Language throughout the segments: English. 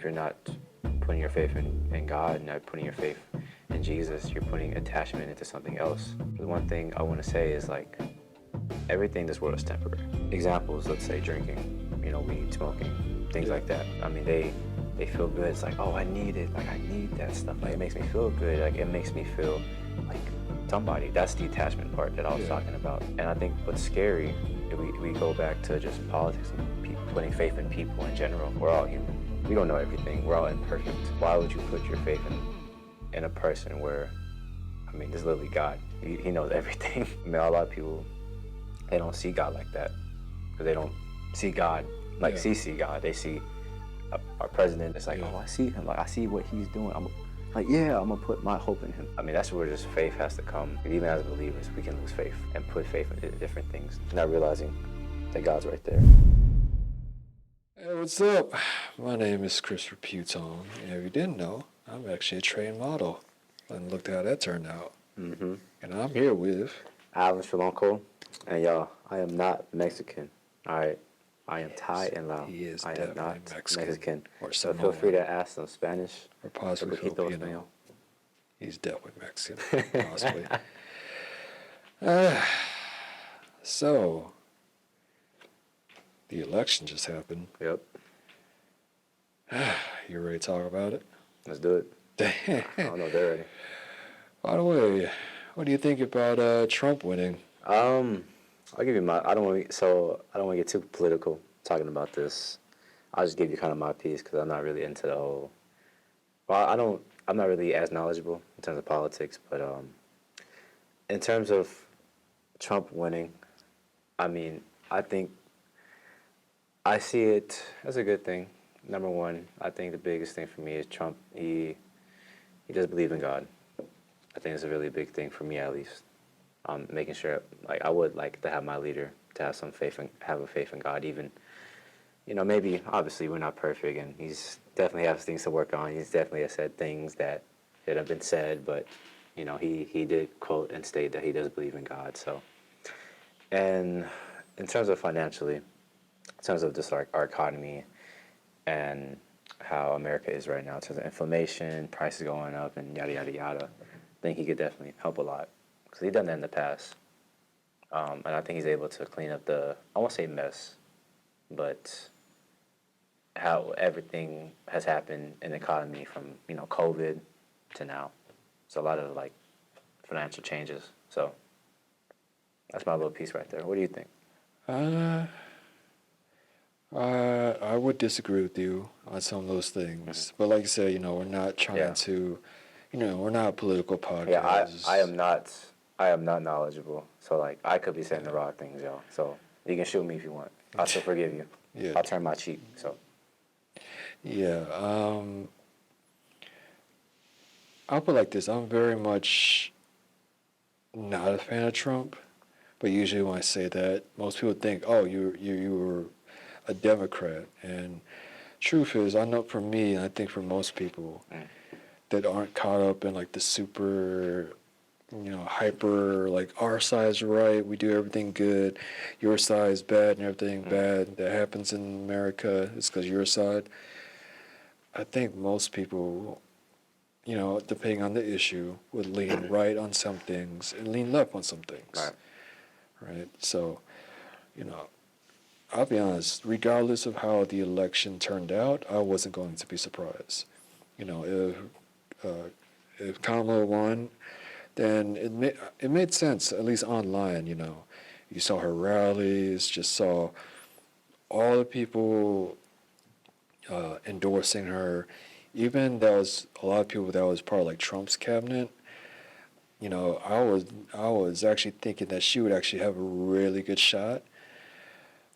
if you're not putting your faith in God and not putting your faith in Jesus, you're putting attachment into something else. The one thing I want to say is like, everything in this world is temporary. Examples, let's say drinking, weed, smoking, things like that. I mean, they feel good. It's like, oh, I need it. Like, I need that stuff. Like, it makes me feel good. Like, it makes me feel like somebody. That's the attachment part that I was talking about. And I think what's scary, if we go back to just politics and putting faith in people in general. We're all human. We don't know everything. We're all imperfect. Why would you put your faith in a person where, I mean, this is literally God. He knows everything. I mean, a lot of people, they don't see God like that because they don't see God like see God. They see our president. It's like, oh, I see him. Like, I see what he's doing. I'm gonna put my hope in him. I mean, that's where just faith has to come. Even as believers, we can lose faith and put faith in different things, not realizing that God's right there. Hey, what's up? My name is CHRISPYakaKON, and if you didn't know, I'm actually a trained model. And look how that turned out. Mm-hmm. And I'm here with Allan, and y'all, I am not Mexican. All right, I am Thai and Lao. He is I am definitely not Mexican. Or So feel free to ask some Spanish or possibly Filipino. He's definitely Mexican, possibly. So, the election just happened. Yep. You ready to talk about it? Let's do it. I don't know if they're ready. By the way, what do you think about Trump winning? I'll give you I don't want to get too political talking about this. I'll just give you kind of my piece because I'm not really into the whole. Well, I'm not really as knowledgeable in terms of politics, but in terms of Trump winning, I mean, I think I see it as a good thing. Number one, I think the biggest thing for me is Trump. He does believe in God. I think it's a really big thing for me, at least. Making sure, like, I would like to have my leader to have some faith and have a faith in God. Even, maybe obviously we're not perfect, and he's definitely has things to work on. He's definitely has said things that have been said, but he did quote and state that he does believe in God. So, and in terms of financially, in terms of just like our economy and how America is right now, in terms of inflation, prices going up, and yada yada yada, I think he could definitely help a lot. Because he's done that in the past. And I think he's able to clean up I won't say mess, but how everything has happened in the economy from, COVID to now. So a lot of, like, financial changes. So that's my little piece right there. What do you think? I would disagree with you on some of those things. Mm-hmm. But like I said, we're not trying to, we're not a political podcast. Yeah, I am not knowledgeable. So, like, I could be saying the wrong things, y'all. So you can shoot me if you want. I'll still forgive you. Yeah. I'll turn my cheek, so. Yeah, I'll put it like this. I'm very much not a fan of Trump. But usually when I say that, most people think, oh, you were a Democrat. And truth is, I know for me, and I think for most people that aren't caught up in like the super, hyper, like our side's right, we do everything good, your side's bad and everything bad that happens in America is because your side. I think most people, depending on the issue, would lean right on some things and lean left on some things. Right? So, I'll be honest, regardless of how the election turned out, I wasn't going to be surprised. If Kamala won, then it made sense, at least online, You saw her rallies, just saw all the people endorsing her. Even there was a lot of people that was part of like Trump's cabinet. I was actually thinking that she would actually have a really good shot.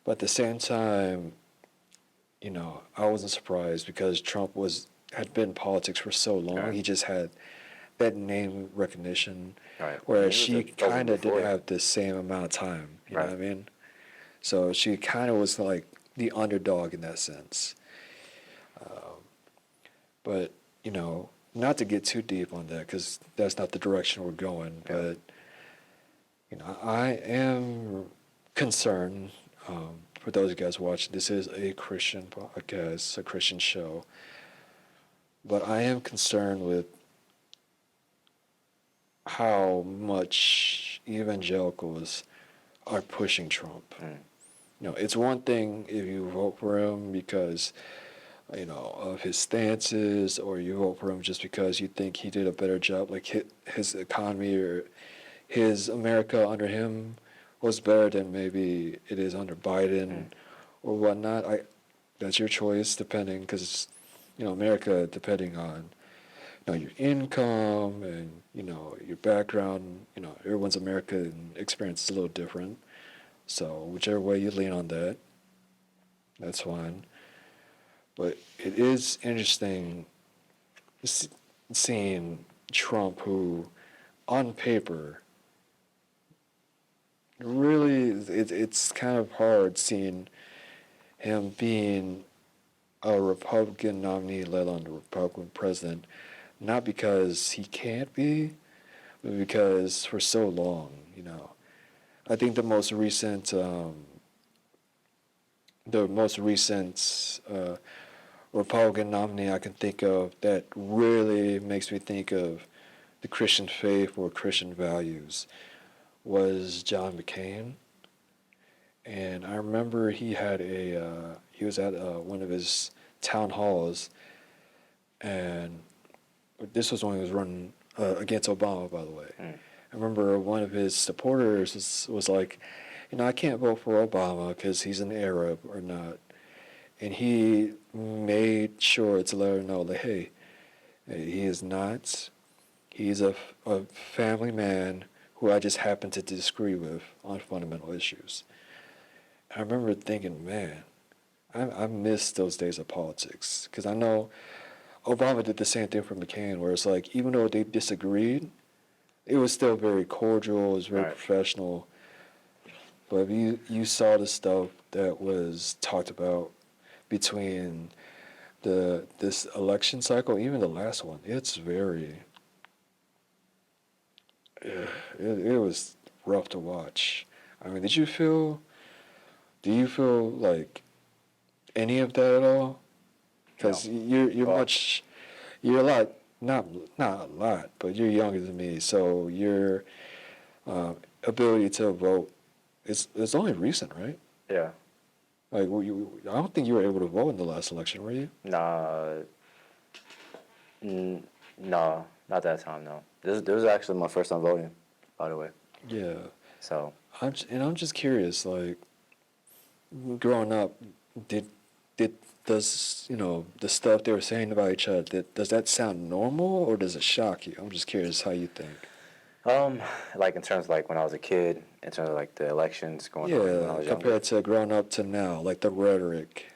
But at the same time, I wasn't surprised because Trump had been in politics for so long. Right. He just had that name recognition, right. Whereas she kind of didn't have the same amount of time. You know what I mean? So she kind of was like the underdog in that sense. But, not to get too deep on that because that's not the direction we're going. Yeah. But, I am concerned, for those of you guys watching, this is a Christian podcast, a Christian show. but I am concerned with how much evangelicals are pushing Trump. You know, it's one thing if you vote for him because, you know, of his stances, or you vote for him just because you think he did a better job, like his economy or his America under him was better than maybe it is under Biden or whatnot. That's your choice, depending, because, you know, America, depending on, you know, your income and, you know, your background, you know, everyone's American experience is a little different. So whichever way you lean on that, that's fine. But it is interesting seeing Trump, who, on paper, really, it's kind of hard seeing him being a Republican nominee, let alone a Republican president, not because he can't be, but because for so long, you know. I think the most recent Republican nominee I can think of that really makes me think of the Christian faith or Christian values was John McCain. And I remember he was at one of his town halls, and this was when he was running against Obama, by the way. I remember one of his supporters was like, you know, I can't vote for Obama because he's an Arab or not. And he made sure to let her know, like, hey, he is not. He's a family man who I just happen to disagree with on fundamental issues. I remember thinking, man, I miss those days of politics, because I know Obama did the same thing for McCain, where it's like, even though they disagreed, it was still very cordial, it was very professional. But you saw the stuff that was talked about between this election cycle, even the last one, it's very, it was rough to watch. I mean, do you feel like any of that at all? Because you're a lot, not a lot, but you're younger than me, so your ability to vote it's only recent, right? Yeah. Like, I don't think you were able to vote in the last election, were you? Nah. No, not that time. No. This was actually my first time voting, by the way. Yeah. So. I'm just curious, like, growing up, does, you know, the stuff they were saying about each other, does that sound normal or does it shock you? I'm just curious how you think. Like in terms of like when I was a kid, in terms of like the elections going on when I was younger. Compared to growing up to now, like the rhetoric.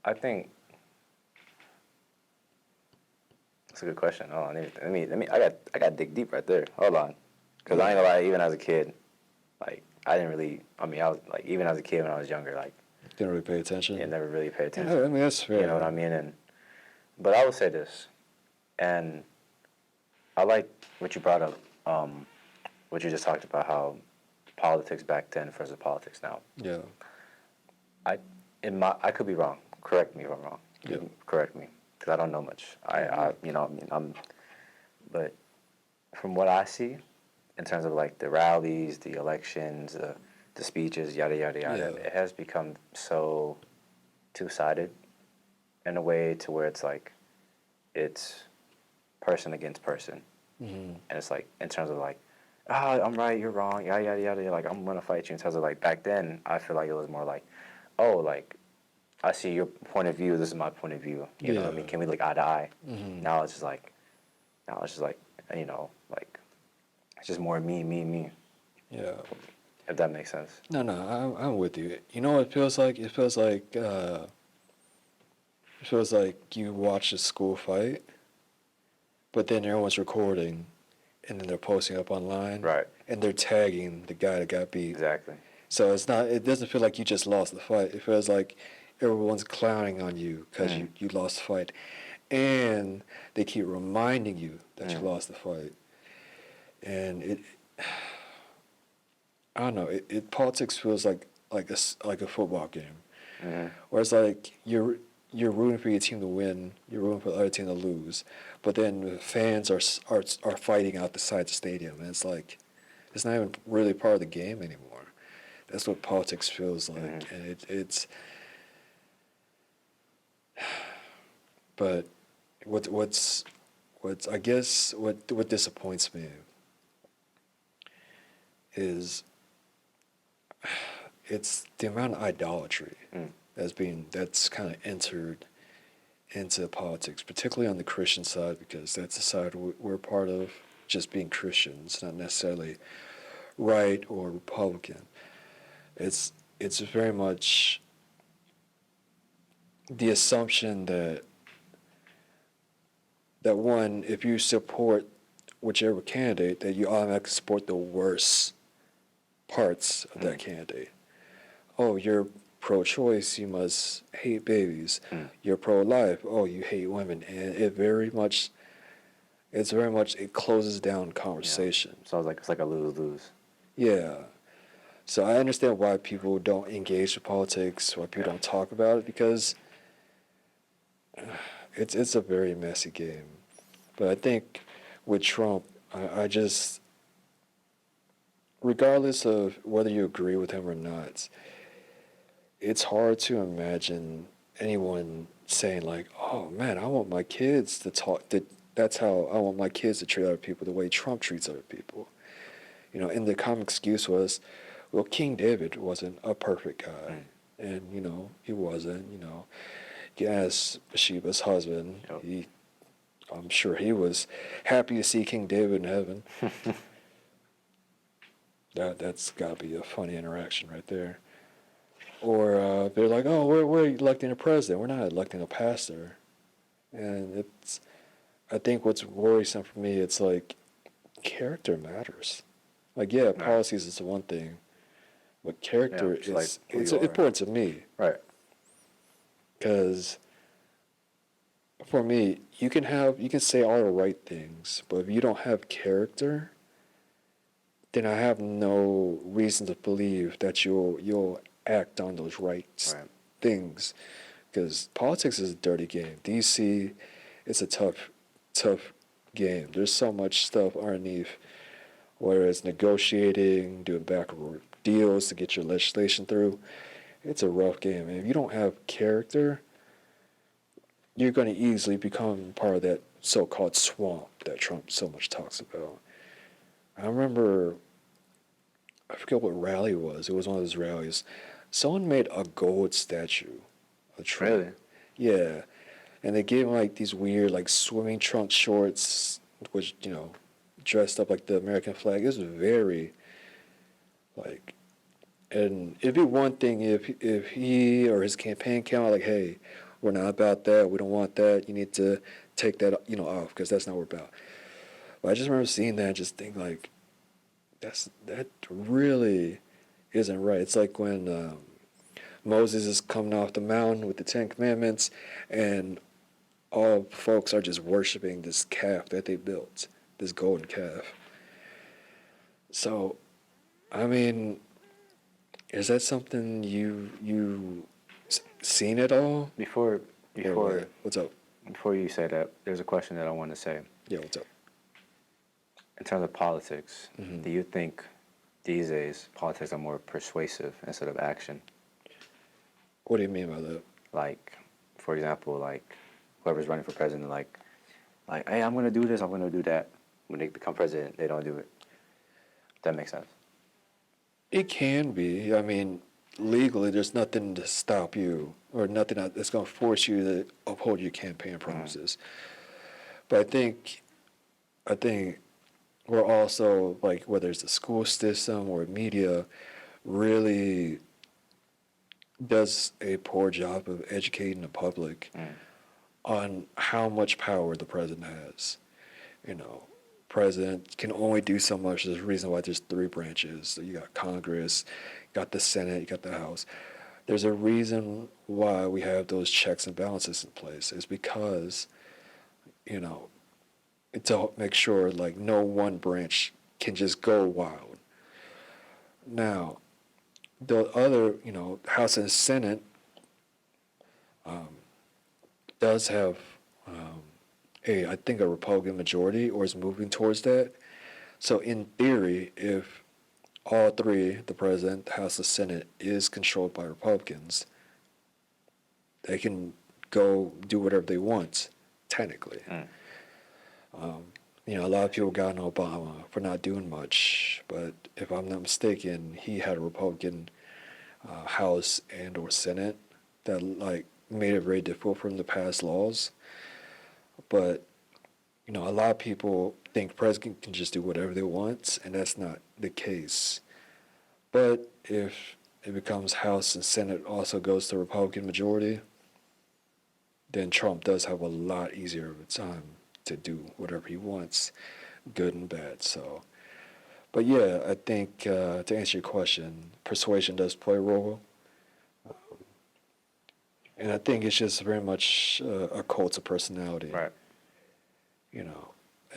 I think that's a good question. Hold on, let me. I got to dig deep right there. Hold on, because I ain't gonna lie. Even as a kid, like I didn't really. I mean, I was like even as a kid when I was younger, like Didn't really pay attention. yeah, never really paid attention. Yeah, I mean that's fair. You know what I mean? But I will say this, and I like what you brought up. What you just talked about, how politics back then versus politics now. Yeah. I could be wrong. Correct me if I'm wrong. Yeah. Correct me, because I don't know much. You know, I mean, but from what I see, in terms of like the rallies, the elections, the speeches, yada yada yada, it has become so two-sided in a way to where it's like it's person against person, and it's like in terms of like, I'm right, you're wrong, yada yada yada. Like I'm gonna fight you. In terms of like back then, I feel like it was more like, oh, like I see your point of view. This is my point of view. You know what I mean? Can we look eye to eye? Now it's just like, you know, like it's just more me. Yeah. If that makes sense. No, I'm with you. You know what it feels like? It feels like you watch a school fight, but then everyone's recording, and then they're posting up online. Right. And they're tagging the guy that got beat. Exactly. So it doesn't feel like you just lost the fight. It feels like everyone's clowning on you because you lost the fight. And they keep reminding you that you lost the fight. And I don't know, politics feels like a football game. where it's like you're rooting for your team to win, you're rooting for the other team to lose, but then the fans are fighting out the side of the stadium, and it's like it's not even really part of the game anymore. That's what politics feels like, and it's. But what's I guess what disappoints me is it's the amount of idolatry that's kind of entered into politics, particularly on the Christian side, because that's the side we're part of, just being Christians, not necessarily right or Republican. It's very much the assumption that one, if you support whichever candidate, that you automatically support the worst parts of that candidate. Oh, you're pro-choice, you must hate babies. You're pro-life, oh, you hate women. And it closes down conversation. Yeah. So it's like a lose-lose. Yeah. So I understand why people don't engage with politics, why people don't talk about it, because it's a very messy game. But I think with Trump, I just, regardless of whether you agree with him or not, it's hard to imagine anyone saying like, "Oh man, I want my kids to talk. That's how I want my kids to treat other people the way Trump treats other people." You know, and the common excuse was, "Well, King David wasn't a perfect guy, and he wasn't. You ask Bathsheba's husband, I'm sure he was happy to see King David in heaven." That's got to be a funny interaction right there. Or they're like, "Oh, we're electing a president. We're not electing a pastor." And I think what's worrisome for me, it's like character matters. Like, yeah, policies is one thing, but character is it's important to me. Right. Because for me, you can say all the right things, but if you don't have character, then I have no reason to believe that you'll act on those right things. Because politics is a dirty game. DC, it's a tough game. There's so much stuff underneath, whether it's negotiating, doing backward deals to get your legislation through. It's a rough game. And if you don't have character, you're going to easily become part of that so-called swamp that Trump so much talks about. I remember, I forget what rally it was. It was one of those rallies. Someone made a gold statue of Trump. Really? Yeah. And they gave him like these weird like swimming trunk shorts, which, dressed up like the American flag. It was very like, and it'd be one thing if he or his campaign came out like, "Hey, we're not about that. We don't want that. You need to take that, off, because that's not what we're about." But I just remember seeing that and just thinking like, that really isn't right. It's like when Moses is coming off the mountain with the Ten Commandments, and all folks are just worshiping this calf that they built, this golden calf. So, I mean, is that something you seen at all? Before What's up? Before you say that, there's a question that I want to say. Yeah, what's up? In terms of politics, do you think these days politics are more persuasive instead of action? What do you mean by that? Like, for example, like whoever's running for president, like, "Hey, I'm going to do this, I'm going to do that." When they become president, they don't do it. That makes sense. It can be. I mean, legally, there's nothing to stop you, or nothing that's going to force you to uphold your campaign promises. But I think we're also, like, whether it's the school system or media, really does a poor job of educating the public on how much power the president has. President can only do so much. There's a reason why there's 3 branches. So you got Congress, you got the Senate, you got the House. There's a reason why we have those checks and balances in place. It's because, to make sure like no one branch can just go wild. Now, the other, House and Senate, does have I think a Republican majority, or is moving towards that. So in theory, if all three, the president, the House, the Senate, is controlled by Republicans, they can go do whatever they want, technically. A lot of people got on Obama for not doing much, but if I'm not mistaken, he had a Republican House and or Senate that made it very difficult for him to pass laws. But a lot of people think president can just do whatever they want, and that's not the case. But if it becomes House and Senate also goes to Republican majority, then Trump does have a lot easier of a time to do whatever he wants, good and bad. So, but yeah, I think to answer your question, persuasion does play a role. And I think it's just very much a cult of personality. Right.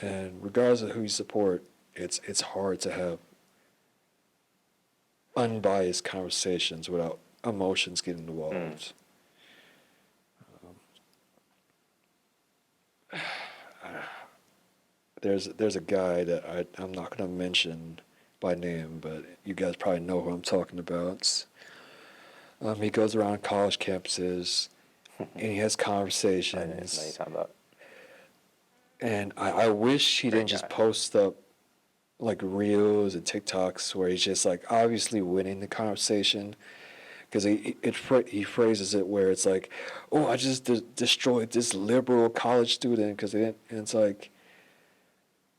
And regardless of who you support, it's hard to have unbiased conversations without emotions getting involved. There's a guy that I'm not going to mention by name, but you guys probably know who I'm talking about. He goes around college campuses and he has conversations. I know you're talking about. And I wish he didn't Great just guy. post up like reels and TikToks where he's just like obviously winning the conversation, because he phrases it where it's like, oh, I just destroyed this liberal college student because and it's like,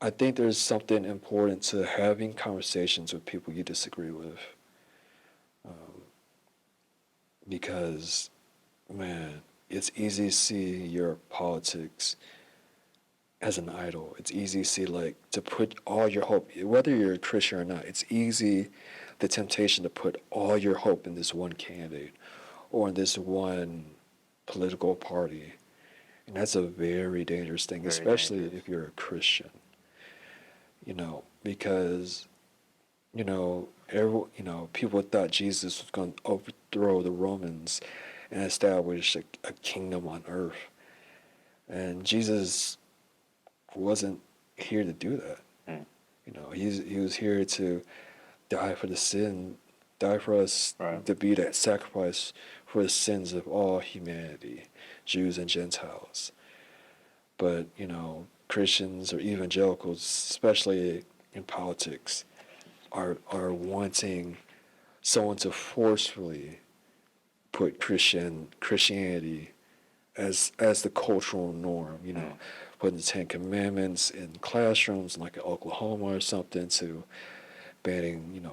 I think there's something important to having conversations with people you disagree with, because man, it's easy to see your politics as an idol. It's easy to see to put all your hope, whether you're a Christian or not, it's easy, the temptation to put all your hope in this one candidate or in this one political party. And that's a very dangerous thing, Very especially dangerous. if you're a Christian. Because, people thought Jesus was going to overthrow the Romans and establish a kingdom on earth. And Jesus wasn't here to do that. He was here to die for us, Right. to be that sacrifice for the sins of all humanity, Jews and Gentiles. But, Christians or evangelicals, especially in politics, are wanting someone to forcefully put Christianity as the cultural norm, putting the Ten Commandments in classrooms like in Oklahoma or something, to banning,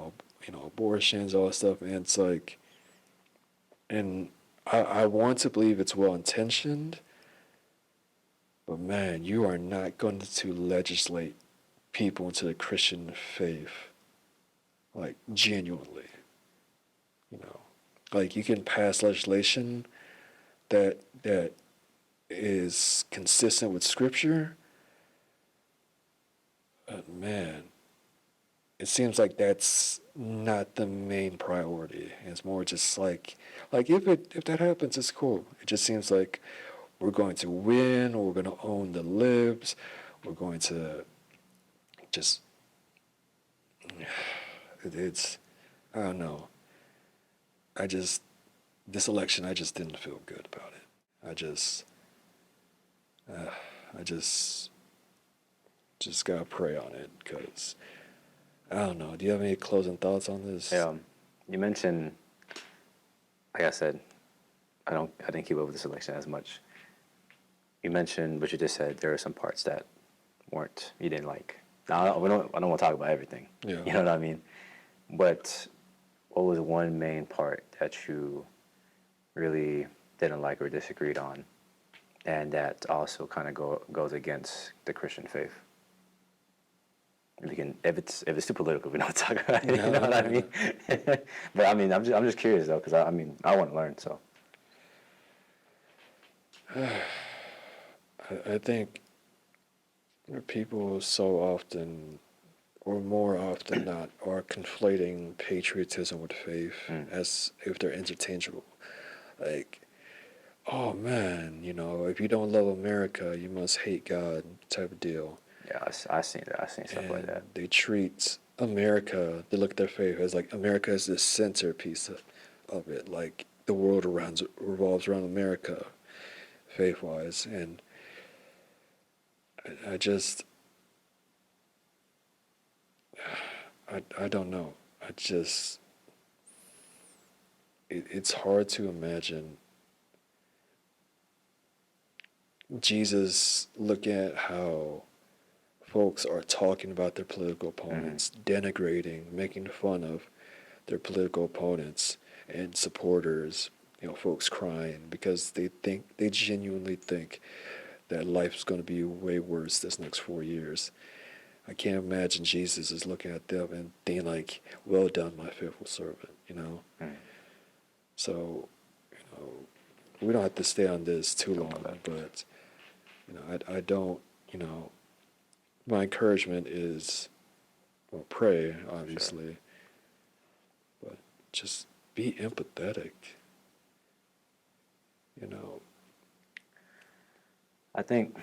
abortions, all that stuff. And it's like, and I want to believe it's well intentioned, but man, you are not going to legislate people into the Christian faith, genuinely. You can pass legislation that is consistent with Scripture, but man, it seems like that's not the main priority. It's more just if that happens, it's cool. It just seems like we're going to win, or we're going to own the libs, we're going to just, it's, I don't know. This election, I just didn't feel good about it. I just gotta pray on it, because I don't know. Do you have any closing thoughts on this? Yeah, you mentioned, like I said, I didn't keep up with this election as much. You mentioned what you just said. There are some parts that you didn't like. Now I don't want to talk about everything. Yeah. You know what I mean? But what was one main part that you really didn't like or disagreed on, and that also kind of goes against the Christian faith? If it's too political, we don't talk about it. You know what I mean? But I mean, I'm just curious though, because I want to learn. So I think people so often, or more often not, are conflating patriotism with faith as if they're interchangeable. oh man, if you don't love America, you must hate God type of deal. Yeah, I seen that. I seen stuff like that. And they treat America, they look at their faith as like America is the centerpiece of it. Like the world revolves around America, faith wise. And I just, I don't know. It's hard to imagine Jesus looking at how folks are talking about their political opponents, denigrating, making fun of their political opponents and supporters, folks crying because they genuinely think that life's going to be way worse this next 4 years. I can't imagine Jesus is looking at them and being like, well done, my faithful servant. So, we don't have to stay on this too long, but, I don't, my encouragement is, well, pray, obviously, but just be empathetic, I think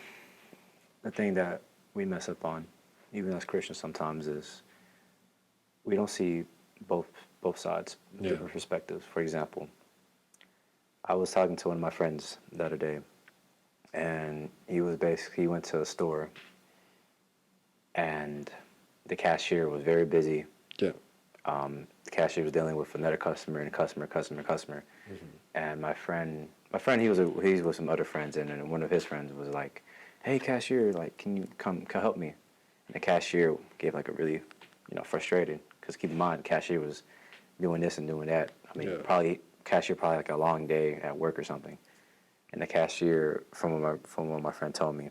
the thing that we mess up on, even as Christians sometimes, is we don't see both sides, different perspectives. For example, I was talking to one of my friends the other day, and he went to a store, and the cashier was very busy. Yeah. The cashier was dealing with another customer and customer. And my friend, he was with some other friends, and then one of his friends was like, "Hey, cashier, like, can you come help me?" And the cashier gave like a really, frustrated, because keep in mind, the cashier was doing this and doing that. I mean, cashier probably like a long day at work or something. And the cashier, from what my friend told me,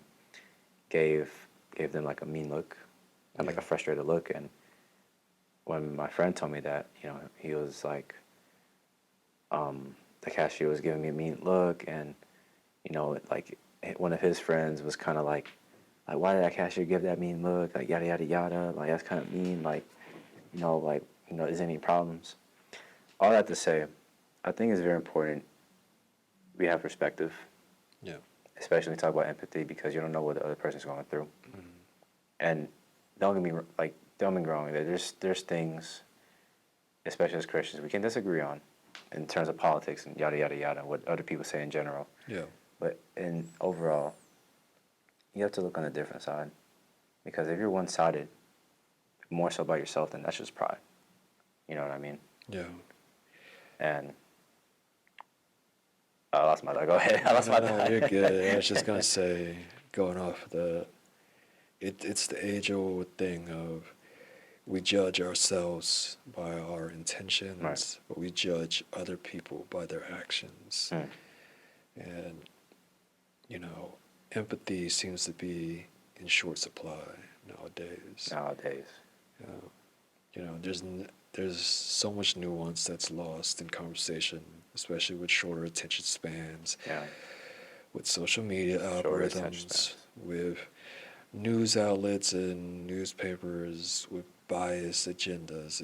gave them like a mean look and like a frustrated look. And when my friend told me that, he was like, the cashier was giving me a mean look, and like one of his friends was kind of like, why did that cashier give that mean look? Like yada yada yada. Like that's kind of mean. Like, is there any problems? All that to say, I think it's very important we have perspective. Yeah. Especially when we talk about empathy, because you don't know what the other person's going through. And don't get me wrong. There's things, especially as Christians, we can disagree on, in terms of politics and yada yada yada, what other people say in general. Yeah. But in overall, you have to look on the different side, because if you're one-sided, more so by yourself, then that's just pride. You know what I mean? Yeah. And I lost my thought. Go ahead. I lost my thought. You're good. I was just gonna say, going off the, it's the age-old thing of, we judge ourselves by our intentions, but we judge other people by their actions. And, empathy seems to be in short supply nowadays. There's so much nuance that's lost in conversation, especially with shorter attention spans, with social media algorithms, with news outlets and newspapers with biased agendas.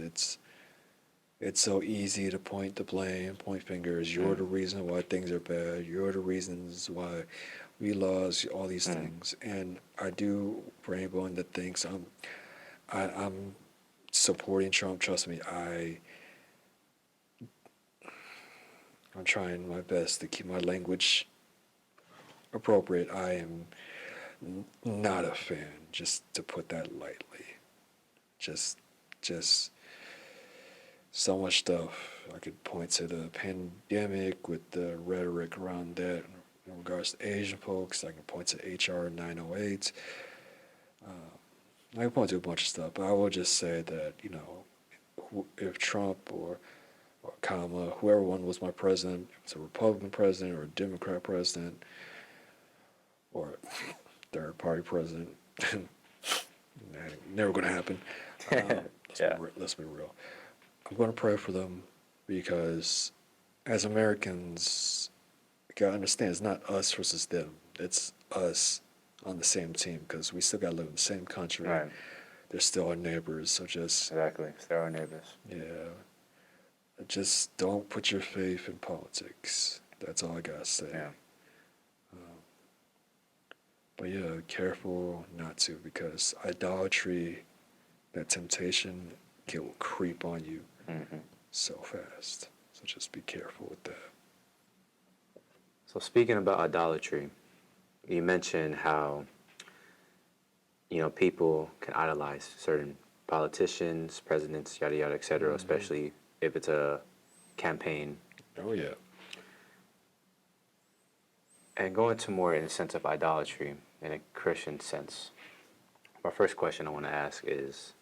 It's so easy to point the blame, point fingers. You're the reason why things are bad. You're the reasons why we lost all these things. And I do, for anyone that thinks I'm supporting Trump, trust me, I'm trying my best to keep my language appropriate. I am not a fan, just to put that lightly. Just so much stuff. I could point to the pandemic with the rhetoric around that in regards to Asian folks. I can point to HR 908. I can point to a bunch of stuff, but I will just say that, if Trump or Kamala, whoever one was my president, if it's a Republican president or a Democrat president or third party president, never going to happen. Let's be real. I'm going to pray for them, because as Americans, you got to understand, it's not us versus them. It's us on the same team, because we still got to live in the same country. Right. They're still our neighbors, so just... Exactly. They're our neighbors. Yeah. Just don't put your faith in politics. That's all I gotta say. Yeah. But yeah, careful not to, because idolatry, that temptation, it will creep on you Mm-hmm. so fast. So just be careful with that. So speaking about idolatry, you mentioned how people can idolize certain politicians, presidents, yada yada, etc. Especially if it's a campaign. Oh yeah. And going to more in the sense of idolatry in a Christian sense, my first question I want to ask is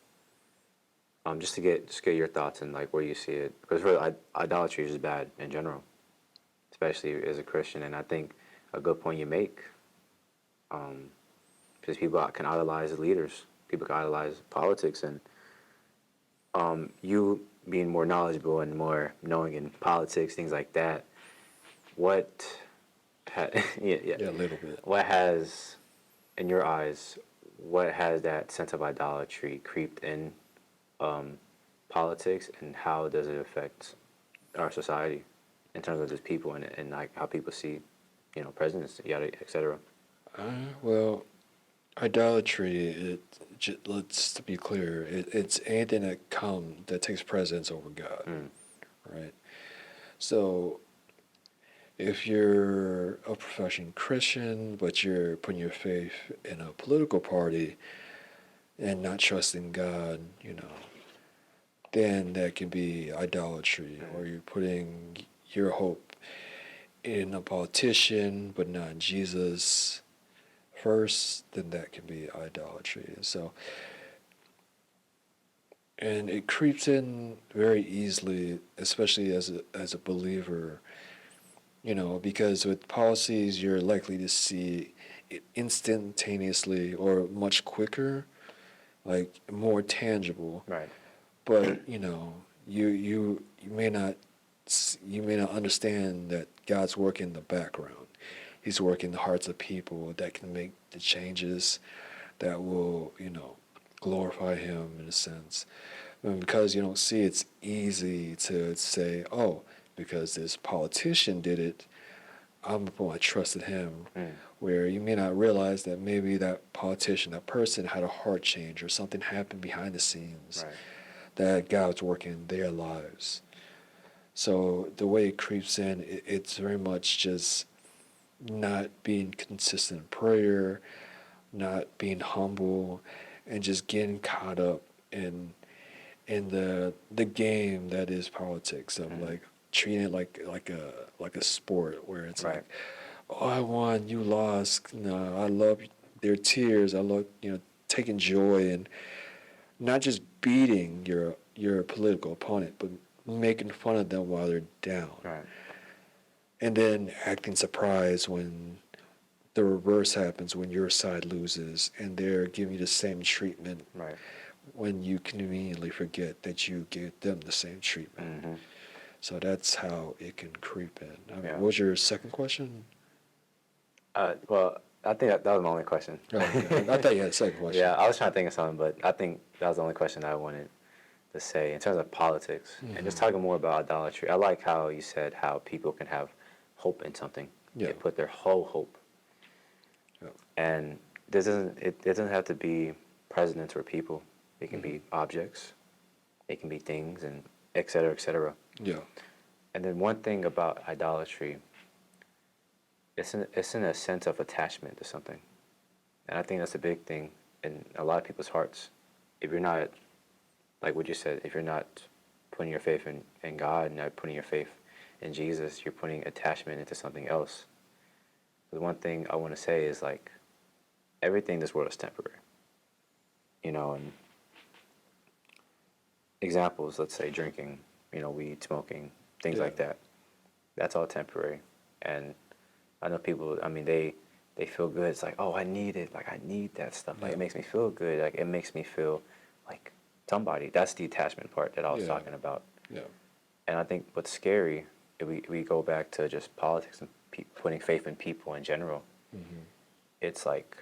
just get your thoughts and like where you see it, because really idolatry is just bad in general, especially as a Christian. And I think a good point you make, because people can idolize leaders, people can idolize politics, and you being more knowledgeable and more knowing in politics, things like that, what, Yeah, a little bit. what has, in your eyes, what has that sense of idolatry creeped in politics, and how does it affect our society in terms of just people and like how people see, presidents, yada, etc. Well, idolatry, let's to be clear, it's anything that takes precedence over God, right? So if you're a professing Christian, but you're putting your faith in a political party and not trusting God, then that can be idolatry. Or you're putting your hope in a politician, but not in Jesus first, then that can be idolatry. So, and it creeps in very easily, especially as a believer, because with policies you're likely to see it instantaneously or much quicker, like more tangible. Right. But you you may not understand that God's working in the background. He's working in the hearts of people that can make the changes that will, glorify Him in a sense. And because you don't see, it's easy to say, oh, because this politician did it, I'm going to put my trust in him. Where you may not realize that maybe that politician, that person had a heart change or something happened behind the scenes, Right. that God's working in their lives. So the way it creeps in, it's very much just not being consistent in prayer, not being humble, and just getting caught up in the game that is politics of like treating it like a sport where it's Right. like, oh, I won, you lost. No, I love their tears. I love taking joy and not just beating your political opponent, but making fun of them while they're down. Right. And then acting surprised when the reverse happens, when your side loses and they're giving you the same treatment. Right. When you conveniently forget that you gave them the same treatment. Mm-hmm. So that's how it can creep in. I mean, Yeah. what was your second question? Well, I think that was my only question. Oh, okay. I thought you had a second question. Yeah, I was trying to think of something, but I think that was the only question I wanted to say in terms of politics. And just talking more about idolatry. I like how you said how people can have hope in something. Yeah. They put their whole hope. Yeah. And it doesn't have to be presidents or people. It can be objects. It can be things, and et cetera, et cetera. Yeah. And then one thing about idolatry, it's in a sense of attachment to something. And I think that's a big thing in a lot of people's hearts. If you're not, like what you said, if you're not putting your faith in God and not putting your faith in Jesus, you're putting attachment into something else. The one thing I want to say is like, everything in this world is temporary. And examples, let's say drinking, weed, smoking, things like that. That's all temporary. And I know people, I mean, they feel good. It's like, oh, I need it. Like, I need that stuff. Like, it makes me feel good. Like, it makes me feel like somebody. That's the attachment part that I was talking about. Yeah. And I think what's scary, if we go back to just politics and putting faith in people in general, it's like,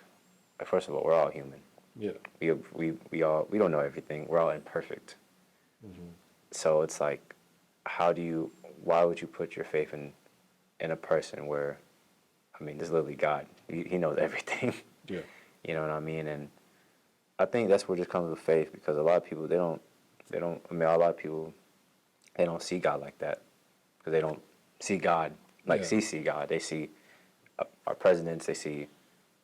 first of all, we're all human. Yeah. We don't know everything. We're all imperfect. So it's like, why would you put your faith in in a person where, I mean, this is literally God. He knows everything. Yeah. You know what I mean? And I think that's where it just comes with faith, because a lot of people, I mean, a lot of people, they don't see God like that, because they don't see God like Yeah. see God. They see our presidents, they see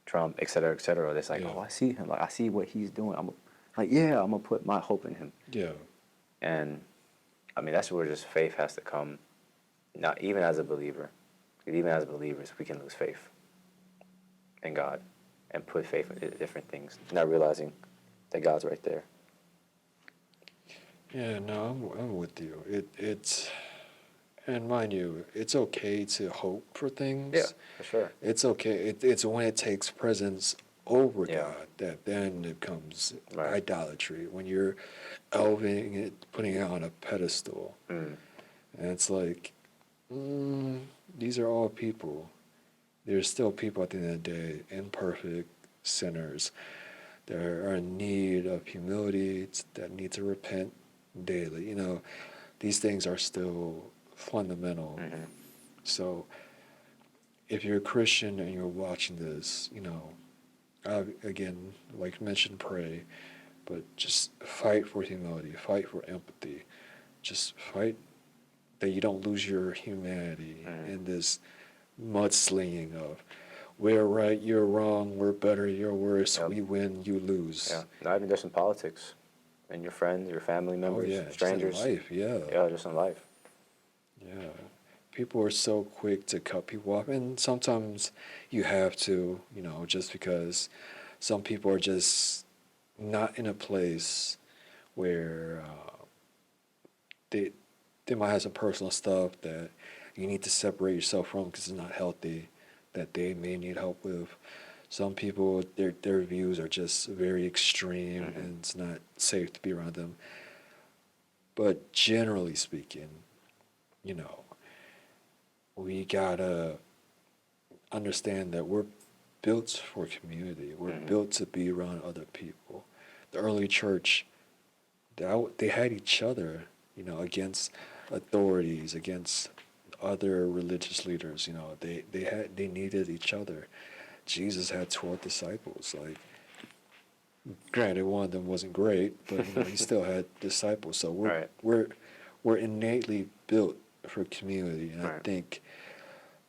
Trump, et cetera, et cetera. It's like, Yeah. oh, I see him. Like, I see what he's doing. I'm like, yeah, I'm going to put my hope in him. Yeah. And I mean, that's where just faith has to come. Not even as a believer, because even as believers, we can lose faith in God and put faith in different things, not realizing that God's right there. Yeah, no, I'm with you. It's and mind you, it's okay to hope for Yeah, things. for sure. It's okay. It's when it takes presence over Yeah. God that then it becomes Right. idolatry. When you're elevating it, putting it on a pedestal, Mm. and it's like, these are all people. There's still people at the end of the day, imperfect sinners. They are in need of humility, that need to repent daily. You know, these things are still fundamental. Mm-hmm. So if you're a Christian and you're watching this, you know, again, like you mentioned, pray, but just fight for humility, fight for empathy, just fight that you don't lose your humanity in this mudslinging of we're right, you're wrong, we're better, you're worse, Yep. we win, you lose. Yeah, not even just in politics, and your friends, your family members, Oh yeah, strangers. just in life, yeah. Yeah, just in life. Yeah. People are so quick to cut people off, and sometimes you have to, you know, just because some people are just not in a place where they they might have some personal stuff that you need to separate yourself from because it's not healthy, that they may need help with. Some people, their views are just very extreme, and it's not safe to be around them. But generally speaking, you know, we gotta understand that we're built for community. We're built to be around other people. The early church, they had each other, you know, against authorities, against other religious leaders. You know, they needed each other. Jesus had 12 disciples. Like, granted, one of them wasn't great, but you know, he still had disciples. So Right. we're innately built for community, and I Right. think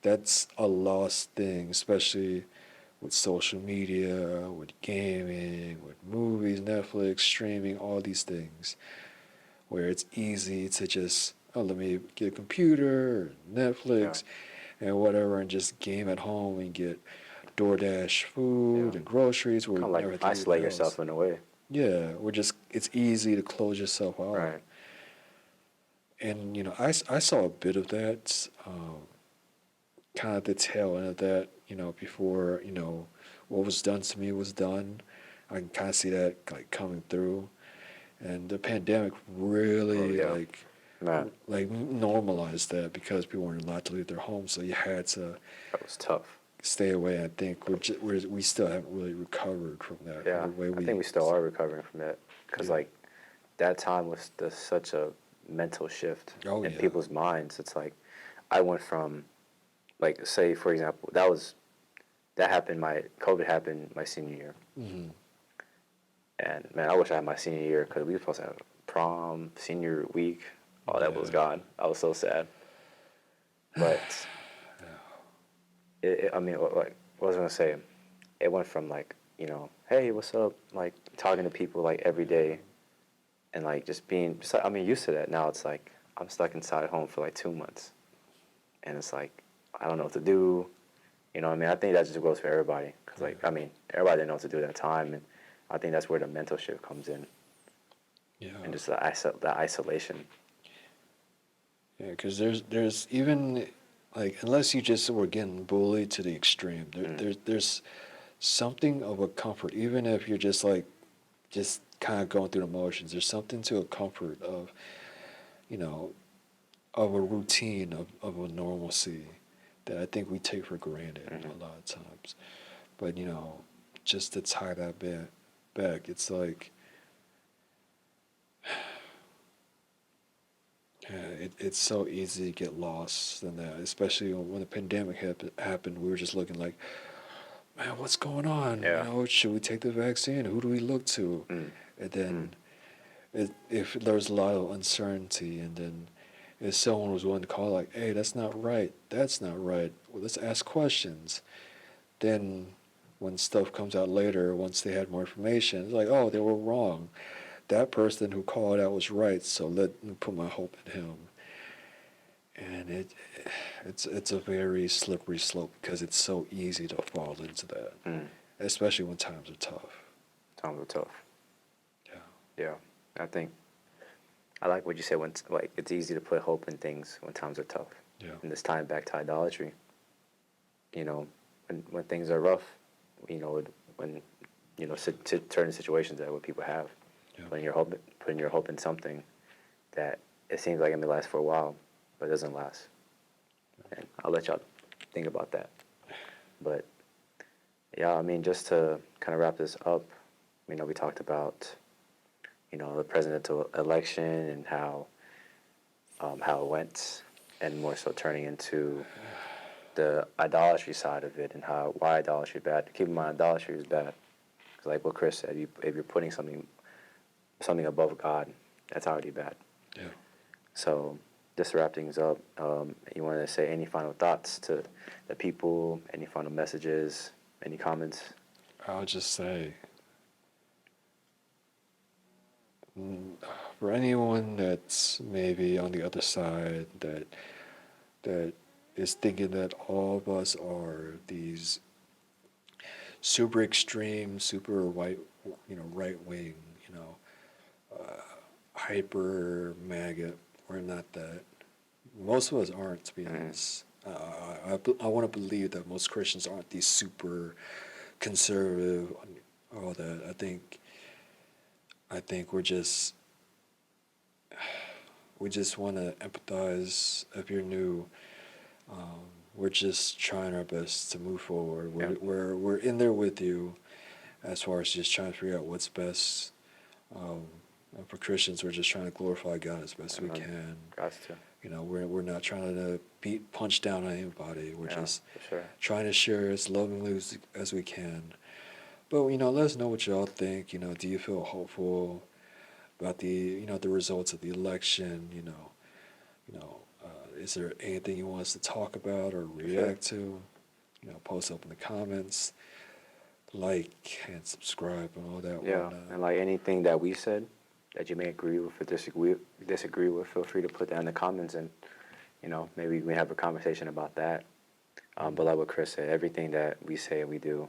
that's a lost thing, especially with social media, with gaming, with movies, Netflix, streaming, all these things, where it's easy to just, oh, let me get a computer, Netflix, and whatever, and just game at home and get DoorDash food Yeah. and groceries where Kind we of like never have to leave isolate the house. yourself in a way. Yeah, it's easy to close yourself out. Right. And, you know, I saw a bit of that, kind of at the tail end of that, you know, before, you know, what was done to me was done. I can kind of see that, like, coming through. And the pandemic really, Man, like normalized that because people weren't allowed to leave their homes, so you had to that was tough. stay away. I think we still haven't really recovered from that. Yeah, The way I think we still are recovering from that, because Yeah. like that time was such a mental shift Oh, in yeah. people's minds. It's like I went from, like, say for example, that happened. My COVID happened my senior year, Mm-hmm. and man, I wish I had my senior year, because we were supposed to have prom, senior week. All that was Yeah. gone. I was so sad. But I mean, like, what was I gonna say? It went from, like, you know, hey, what's up? Like, talking to people like every day, and like just being, just, I mean, used to that. Now it's like I'm stuck inside home for like 2 months, and it's like I don't know what to do. You know what I mean? I think that just goes for everybody, because like, I mean, everybody didn't know what to do at that time, and I think that's where the mental shift comes in, Yeah. and just the isolation. Yeah, because there's even, like, unless you just were getting bullied to the extreme, there's something of a comfort, even if you're just like just kind of going through the motions. There's something to a comfort of, you know, of a routine of a normalcy that I think we take for granted a lot of times. But you know, just to tie that back, it's like It's so easy to get lost in that, especially when the pandemic happened. We were just looking like, man, what's going on? Yeah. Should we take the vaccine? Who do we look to? Mm. And then if there was a lot of uncertainty, and then if someone was willing to call like, hey, that's not right, well, let's ask questions. Then when stuff comes out later, once they had more information, it's like, oh, they were wrong. That person who called out was right, so let me put my hope in him. And it's a very slippery slope because it's so easy to fall into that, especially when times are tough. Times are tough. Yeah. Yeah. I think I like what you said when like it's easy to put hope in things when times are tough. Yeah. And this time back to idolatry. When things are rough, when certain situations that what people have, Yeah. putting your hope in something that it seems like it may last for a while, but it doesn't last. And I'll let y'all think about that. But yeah, I mean, just to kind of wrap this up, we talked about the presidential election and how it went, and more so turning into the idolatry side of it and why idolatry is bad. Keep in mind, idolatry is bad. 'Cause like what Chris said, if you're putting something above God, that's already bad. Yeah. So just to wrap things up, you want to say any final thoughts to the people, any final messages, any comments? I'll just say, for anyone that's maybe on the other side that is thinking that all of us are these super extreme, super white, right wing, hyper MAGA, we're not that. Most of us aren't, to be honest. I want to believe that most Christians aren't these super conservative, all that. I think we just want to empathize. If you're new, we're just trying our best to move forward. We're in there with you, as far as just trying to figure out what's best. And for Christians, we're just trying to glorify God as best we can. Got to. We're not trying to punch down on anybody. We're just for sure. trying to share as lovingly as we can. But let us know what y'all think. Do you feel hopeful about the the results of the election? Is there anything you want us to talk about or react to? Post up in the comments, like and subscribe and all that. Yeah, whatnot. and like anything that we said that you may agree with or disagree with, feel free to put that in the comments, and maybe we have a conversation about that. But like what Chris said, everything that we say and we do,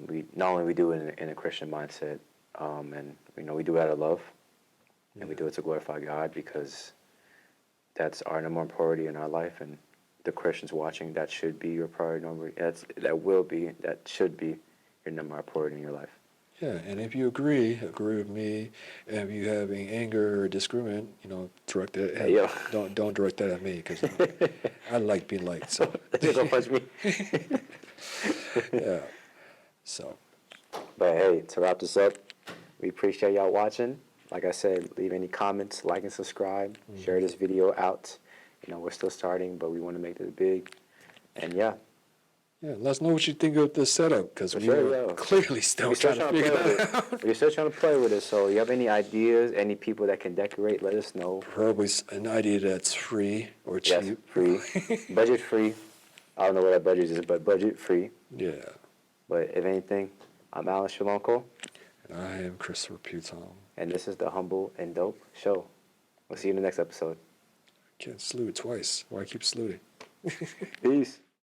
we not only we do it in a Christian mindset, and we do it out of love, and we do it to glorify God, because that's our number one priority in our life, and the Christians watching, that should be your priority number. That should be your number one priority in your life. Yeah, and if you agree with me, and if you have any anger or disagreement, direct that. Hey, yo. Don't direct that at me, because I like being liked. So You're gonna punch me. yeah. So. But hey, to wrap this up, we appreciate y'all watching. Like I said, leave any comments, like and subscribe, share this video out. We're still starting, but we want to make this big. And yeah. Yeah, let us know what you think of the setup, because we're clearly still trying to figure it out. We're still trying to play with it. So you have any ideas, any people that can decorate, let us know. Probably an idea that's free or cheap. Yes, free. Budget free. I don't know what that budget is, but budget free. Yeah. But if anything, I'm Allan-rilouangkhol. And I am Christopher Puton. And this is the Humble and Dope Show. We'll see you in the next episode. Can't salute twice. Why keep saluting? Peace.